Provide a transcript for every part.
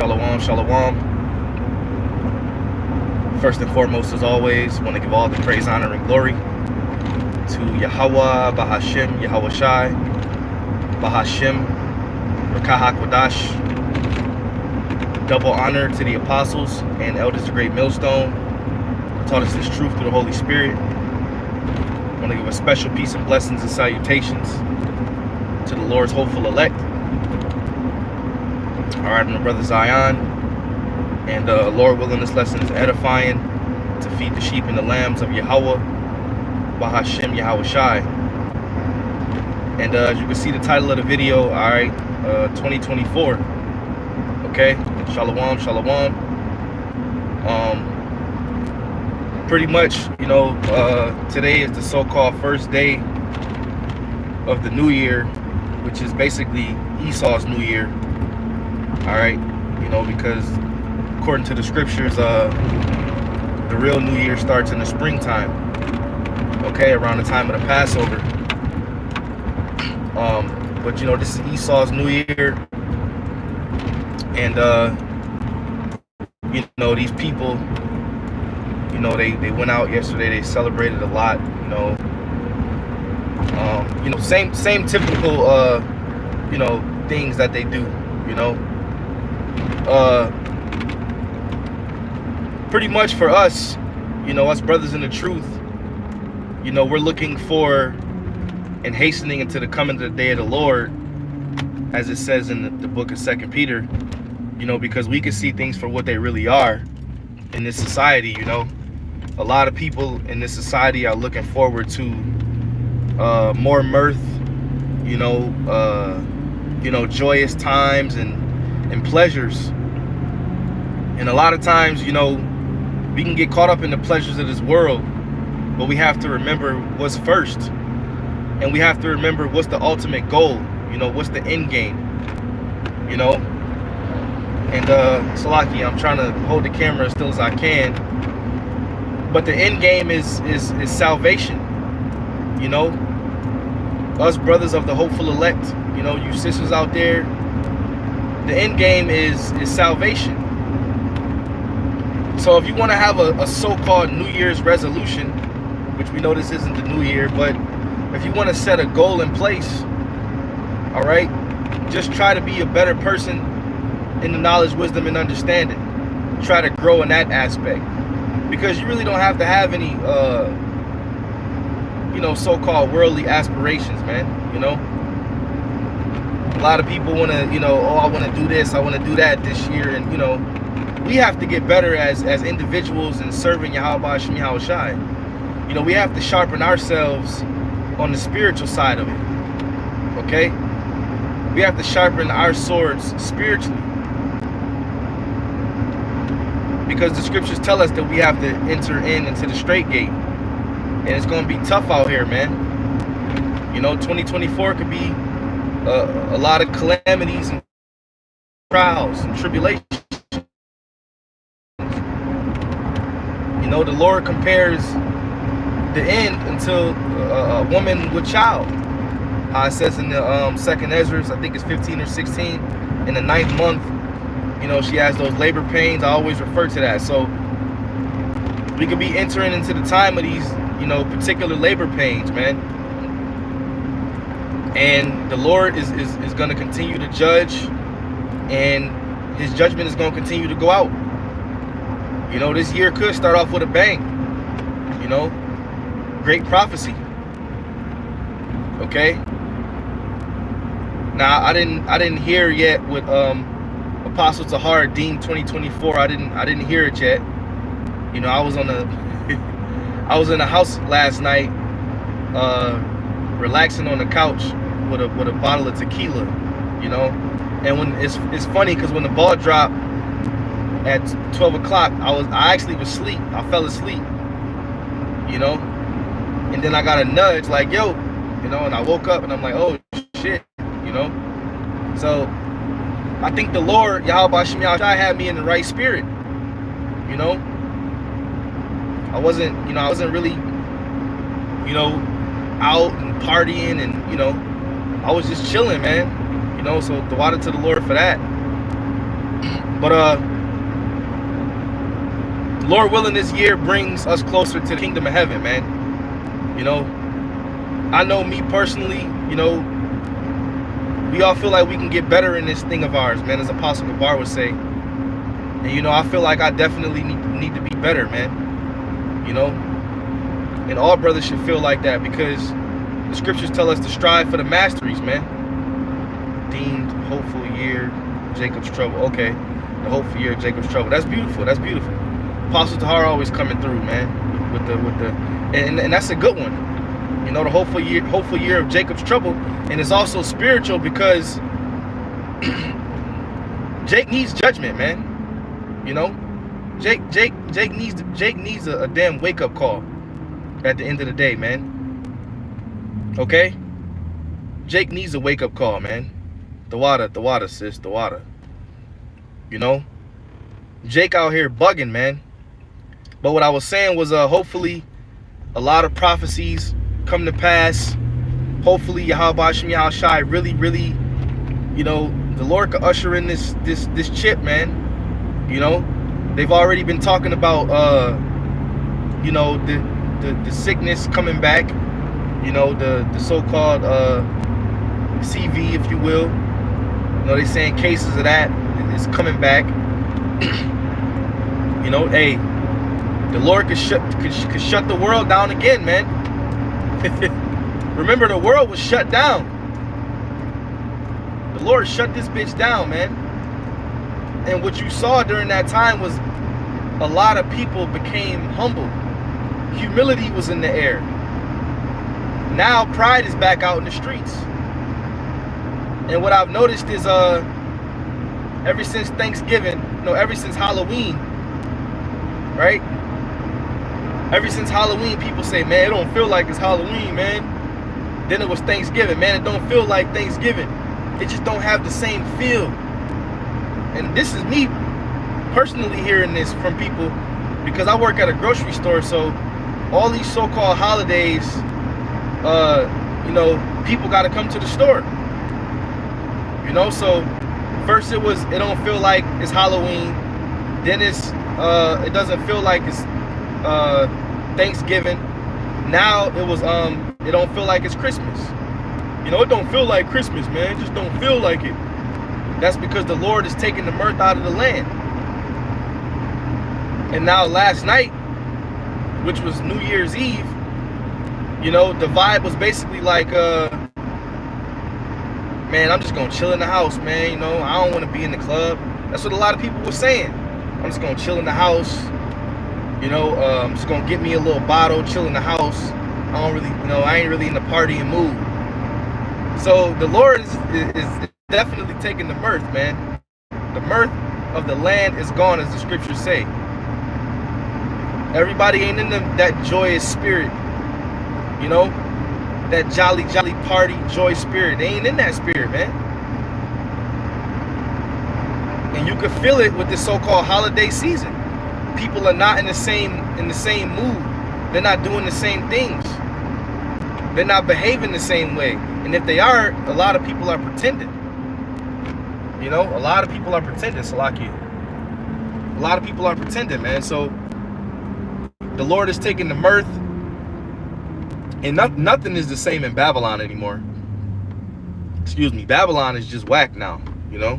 Shalom, shalom. First and foremost, as always, want to give all the praise, honor, and glory to Yahweh, Bahashem, Yahweh Shai, Bahashem, Rakah HaKodash. Double honor to the apostles and elders of Great Millstone who taught us this truth through the Holy Spirit. I want to give a special peace and blessings and salutations to the Lord's hopeful elect. All right, my brother Zion. And Lord willing, this lesson is edifying to feed the sheep and the lambs of Yahweh, Bahashem, Yahweh Shai. And as you can see the title of the video, all right, 2024. Okay, shalom, shalom. Pretty much, you know, today is the so-called first day of the new year, which is basically Esau's new year. All right, you know, because according to the scriptures, the real new year starts in the springtime. Okay, around the time of the Passover. But you know, this is Esau's new year, and you know, these people, you know, they went out yesterday. They celebrated a lot. You know, same typical you know, things that they do. You know. Pretty much for us, you know, us brothers in the truth, you know, we're looking for and hastening into the coming of the day of the Lord, as it says in the book of 2 Peter, you know, because we can see things for what they really are in this society. You know, a lot of people in this society are looking forward to more mirth, you know, joyous times and pleasures. And a lot of times, you know, we can get caught up in the pleasures of this world, but we have to remember what's first. And we have to remember what's the ultimate goal, you know, what's the end game, you know. And Salaki, I'm trying to hold the camera as still as I can. But the end game is salvation, you know. Us brothers of the hopeful elect, you know, you sisters out there, the end game is salvation. So if you want to have a so-called New Year's resolution, which we know this isn't the New Year, but if you want to set a goal in place, all right, just try to be a better person in the knowledge, wisdom, and understanding. Try to grow in that aspect, because you really don't have to have any, you know, so-called worldly aspirations, man. You know, a lot of people want to, you know, oh, I want to do this, I want to do that this year, and you know, we have to get better as individuals in serving Yahweh Hashem Yahweh Shai. You know, we have to sharpen ourselves on the spiritual side of it. Okay? We have to sharpen our swords spiritually. Because the scriptures tell us that we have to enter into the straight gate. And it's going to be tough out here, man. You know, 2024 could be a lot of calamities and trials and tribulations. You know, the Lord compares the end until a woman with child. How it says in the 2nd Ezra, I think it's 15 or 16, in the 9th month, you know, she has those labor pains. I always refer to that. So we could be entering into the time of these, you know, particular labor pains, man. And the Lord is going to continue to judge, and his judgment is going to continue to go out. You know, this year could start off with a bang. You know, great prophecy. Okay. Now I didn't hear yet what Apostle Tahar deemed 2024. I didn't hear it yet. You know, I was in the house last night, relaxing on the couch with a bottle of tequila. You know, and when it's funny because when the ball dropped at 12 o'clock, I actually was asleep. I fell asleep, you know, and then I got a nudge like, yo, you know, and I woke up and I'm like, oh shit, you know. So I think the Lord, Yahweh Hashem Yahweh Shai, had me in the right spirit, you know. I wasn't really, you know, out and partying, and you know, I was just chilling, man. You know, so the water to the Lord for that. But Lord willing, this year brings us closer to the kingdom of heaven, man. You know, I know me personally, you know, we all feel like we can get better in this thing of ours, man, as Apostle Gabar would say. And, you know, I feel like I definitely need to be better, man. You know, and all brothers should feel like that, because the scriptures tell us to strive for the masteries, man. Deemed hopeful year, Jacob's trouble. Okay, the hopeful year of Jacob's trouble. That's beautiful. That's beautiful. Apostle Tahar always coming through, man, with the and that's a good one. You know, the hopeful year of Jacob's trouble. And it's also spiritual, because Jake needs judgment, man. You know, Jake needs a damn wake up call at the end of the day, man. Okay, Jake needs a wake up call, man. The water, sis, the water. You know, Jake out here bugging, man. But what I was saying was, hopefully, a lot of prophecies come to pass. Hopefully, Yahweh Shem Yahushai really, you know, the Lord could usher in this chip, man. You know, they've already been talking about, you know, the sickness coming back. You know, the so-called CV, if you will. You know, they're saying cases of that is coming back. You know, hey, the Lord could shut the world down again, man. Remember, the world was shut down. The Lord shut this bitch down, man. And what you saw during that time was a lot of people became humble. Humility was in the air. Now pride is back out in the streets. And what I've noticed is ever since Thanksgiving, no, ever since Halloween, right? Ever since Halloween, people say, man, it don't feel like it's Halloween, man. Then it was Thanksgiving, man, it don't feel like Thanksgiving. It just don't have the same feel. And this is me personally hearing this from people, because I work at a grocery store, so all these so-called holidays, you know, people got to come to the store. You know, so first it don't feel like it's Halloween. Then it's it doesn't feel like it's Thanksgiving. Now it was it don't feel like it's Christmas. You know, it don't feel like Christmas, man. It just don't feel like it. That's because the Lord is taking the mirth out of the land. And now last night, which was New Year's Eve, you know, the vibe was basically like, man, I'm just gonna chill in the house, man. You know, I don't want to be in the club. That's what a lot of people were saying. I'm just gonna chill in the house. You know, I'm just gonna get me a little bottle, chill in the house. I don't really, you know, I ain't really in the partying mood. So the Lord is definitely taking the mirth, man. The mirth of the land is gone, as the scriptures say. Everybody ain't in that joyous spirit, you know, that jolly party joy spirit. They ain't in that spirit, man. And you can feel it with this so-called holiday season. People are not in the same mood. They're not doing the same things. They're not behaving the same way. And if they are, a lot of people are pretending. You know, a lot of people are pretending, Salakia. A lot of people are pretending, man. So the Lord is taking the mirth. And nothing is the same in Babylon anymore. Excuse me. Babylon is just whack now, you know.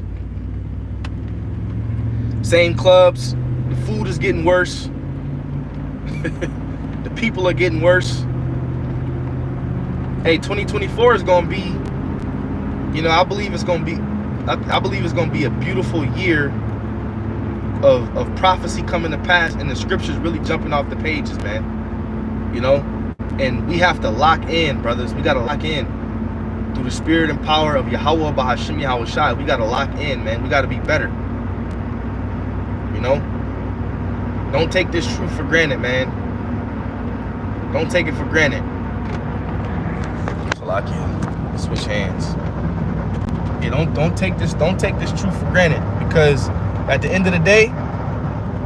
Same clubs. The food is getting worse. The people are getting worse. Hey, 2024 is going to be, you know, I believe it's going to be a beautiful year of prophecy coming to pass, and the scriptures really jumping off the pages, man. You know, and we have to lock in, brothers. We got to lock in through the spirit and power of Yahweh Bahashim Yahushai. We got to lock in, man. We got to be better. You know, don't take this truth for granted, man. Don't take it for granted. Salakia, switch hands. Yeah, don't take this truth for granted, because at the end of the day,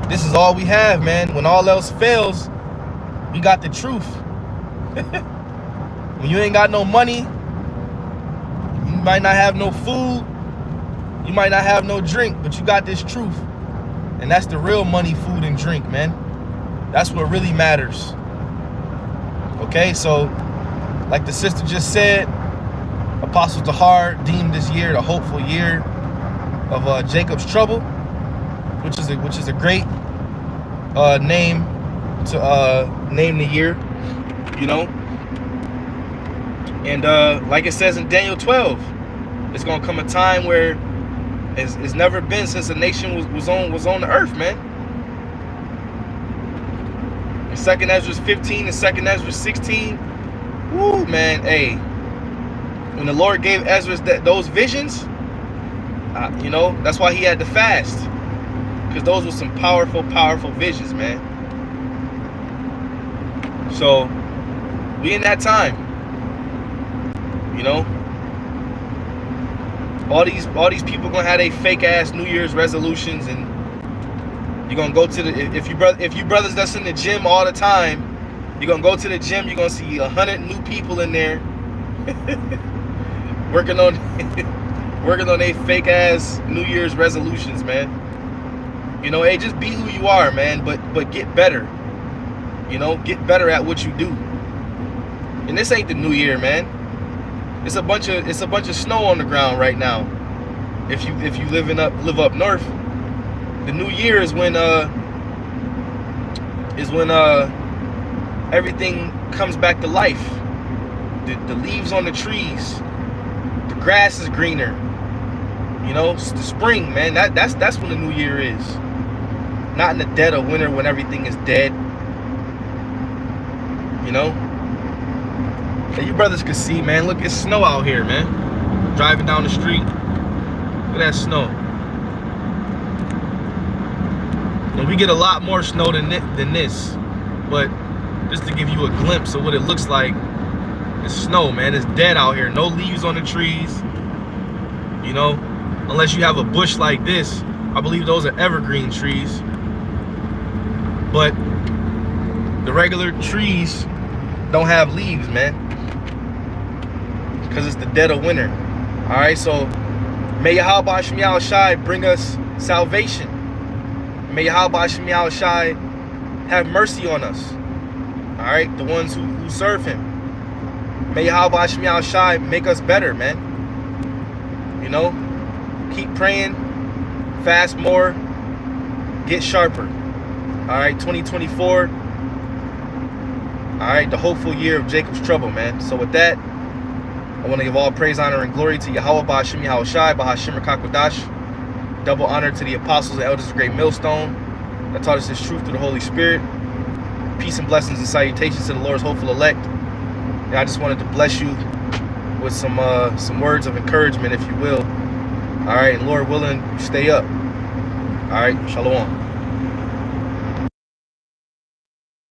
this is all we have, man. When all else fails, we got the truth. When you ain't got no money, you might not have no food, you might not have no drink, but you got this truth. And that's the real money, food, and drink, man. That's what really matters. Okay, so like the sister just said, Apostle Tahar deemed this year the hopeful year of Jacob's trouble, which is a great name to name the year, you know. And like it says in Daniel 12, it's gonna come a time where it's never been since a nation was on the earth, man. In 2nd Ezra 15 and 2nd Ezra 16, woo, man, hey. When the Lord gave Ezra those visions, you know, that's why he had to fast, because those were some powerful, powerful visions, man. So we in that time, you know. All these people gonna have their fake ass New Year's resolutions, and you're gonna go to the if you brothers that's in the gym all the time, you're gonna go to the gym, you're gonna see 100 new people in there working on their fake ass New Year's resolutions, man. You know, hey, just be who you are, man, but get better. You know, get better at what you do. And this ain't the New Year, man. It's a bunch of snow on the ground right now. If you live up north, the New Year is when everything comes back to life. The leaves on the trees, the grass is greener. You know, it's the spring, man. That's when the New Year is. Not in the dead of winter when everything is dead. You know? And you brothers can see, man, look, it's snow out here, man. Driving down the street. Look at that snow. And we get a lot more snow than this. But just to give you a glimpse of what it looks like, it's snow, man. It's dead out here. No leaves on the trees. You know, unless you have a bush like this. I believe those are evergreen trees. But the regular trees don't have leaves, man, because it's the dead of winter. All right, so may Yahweh Shem Yahweh Shai bring us salvation. May Yahweh Shem Yahweh Shai have mercy on us. All right, the ones who serve him. May Yahweh Shem Yahweh Shai make us better, man. You know, keep praying, fast more, get sharper. All right, 2024. All right, the hopeful year of Jacob's trouble, man. So with that, I want to give all praise, honor, and glory to Yahweh Ba'ashem Yahweh Shai, Ba'ashem Rakakwadash. Double honor to the apostles and elders of Great Millstone that taught us this truth through the Holy Spirit. Peace and blessings and salutations to the Lord's hopeful elect. And I just wanted to bless you with some words of encouragement, if you will. All right, and Lord willing, you stay up. All right, shalom.